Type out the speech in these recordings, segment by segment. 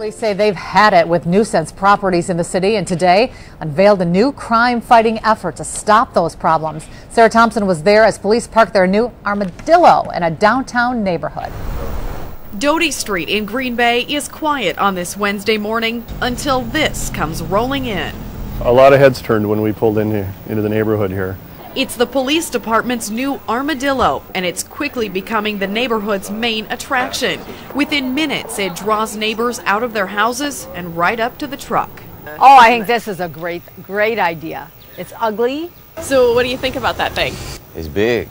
Police say they've had it with nuisance properties in the city, and today unveiled a new crime-fighting effort to stop those problems. Sarah Thompson was there as police parked their new Armadillo in a downtown neighborhood. Doty Street in Green Bay is quiet on this Wednesday morning until this comes rolling in. A lot of heads turned when we pulled in here, into the neighborhood here. It's the police department's new Armadillo, and it's quickly becoming the neighborhood's main attraction. Within minutes, it draws neighbors out of their houses and right up to the truck. Oh, I think this is a great idea. It's ugly. So what do you think about that thing? It's big.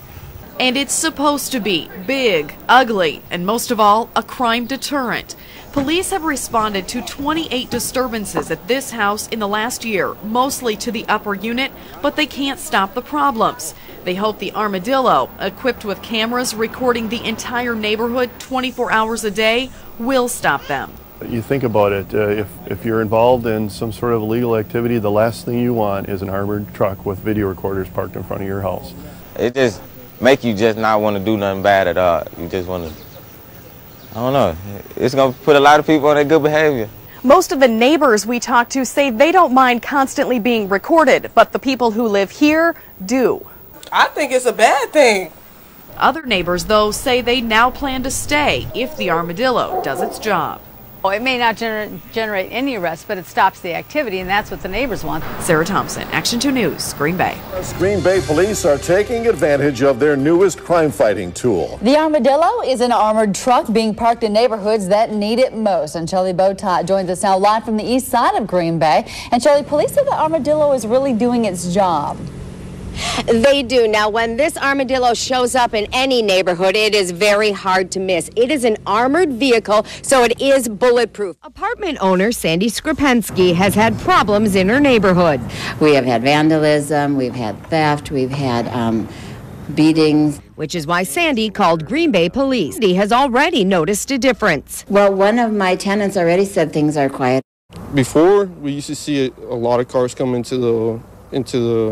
And it's supposed to be big, ugly, and most of all, a crime deterrent. Police have responded to 28 disturbances at this house in the last year, mostly to the upper unit, but they can't stop the problems. They hope the Armadillo, equipped with cameras recording the entire neighborhood 24 hours a day, will stop them. You think about it, if you're involved in some sort of illegal activity, the last thing you want is an armored truck with video recorders parked in front of your house. It just make you just not want to do nothing bad at all. You just want to, I don't know, it's going to put a lot of people on their good behavior. Most of the neighbors we talk to say they don't mind constantly being recorded, but the people who live here do. I think it's a bad thing. Other neighbors, though, say they now plan to stay if the Armadillo does its job. Oh, it may not generate any arrests, but it stops the activity, and that's what the neighbors want. Sarah Thompson, Action 2 News, Green Bay. Green Bay police are taking advantage of their newest crime-fighting tool. The Armadillo is an armored truck being parked in neighborhoods that need it most. And Shelley Botot joins us now live from the east side of Green Bay. And Shelley, police say the Armadillo is really doing its job. They do. Now, when this Armadillo shows up in any neighborhood, it is very hard to miss. It is an armored vehicle, so it is bulletproof. Apartment owner Sandy Skripensky has had problems in her neighborhood. We have had vandalism, we've had theft, we've had beatings. Which is why Sandy called Green Bay police. He has already noticed a difference. Well, one of my tenants already said things are quiet. Before, we used to see a lot of cars come into the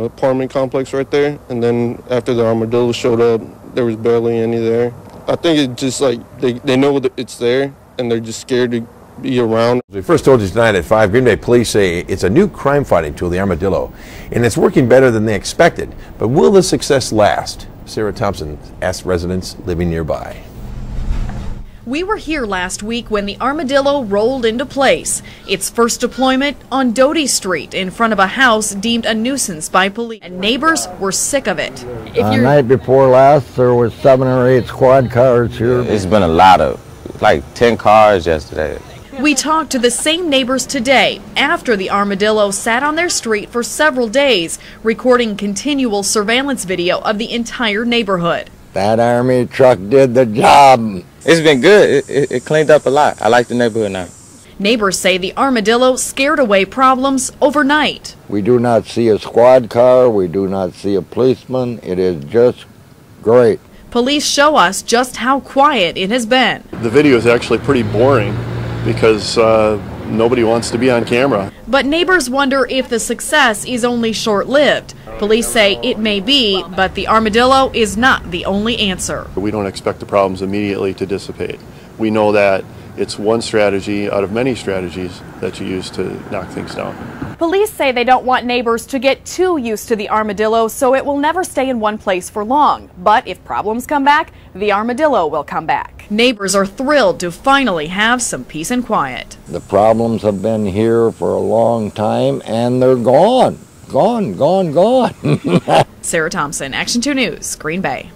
apartment complex right there, and then after the Armadillo showed up, there was barely any there. I think it's just like they know that it's there, and they're just scared to be around. We first told you tonight at 5, Green Bay police say it's a new crime-fighting tool, the Armadillo, and it's working better than they expected. But will the success last? Sarah Thompson asked residents living nearby. We were here last week when the Armadillo rolled into place. Its first deployment on Doty Street in front of a house deemed a nuisance by police, and neighbors were sick of it. Night before last, there was 7 or 8 squad cars here. It's been a lot of, like 10 cars yesterday. We talked to the same neighbors today after the Armadillo sat on their street for several days, recording continual surveillance video of the entire neighborhood. That army truck did the job. It's been good. It cleaned up a lot. I like the neighborhood now. Neighbors say the Armadillo scared away problems overnight. We do not see a squad car. We do not see a policeman. It is just great. Police show us just how quiet it has been. The video is actually pretty boring because nobody wants to be on camera. But neighbors wonder if the success is only short-lived. Police say it may be, but the Armadillo is not the only answer. We don't expect the problems immediately to dissipate. We know that it's one strategy out of many strategies that you use to knock things down. Police say they don't want neighbors to get too used to the Armadillo, so it will never stay in one place for long. But if problems come back, the Armadillo will come back. Neighbors are thrilled to finally have some peace and quiet. The problems have been here for a long time, and they're gone. Gone. Sarah Thompson, Action 2 News, Green Bay.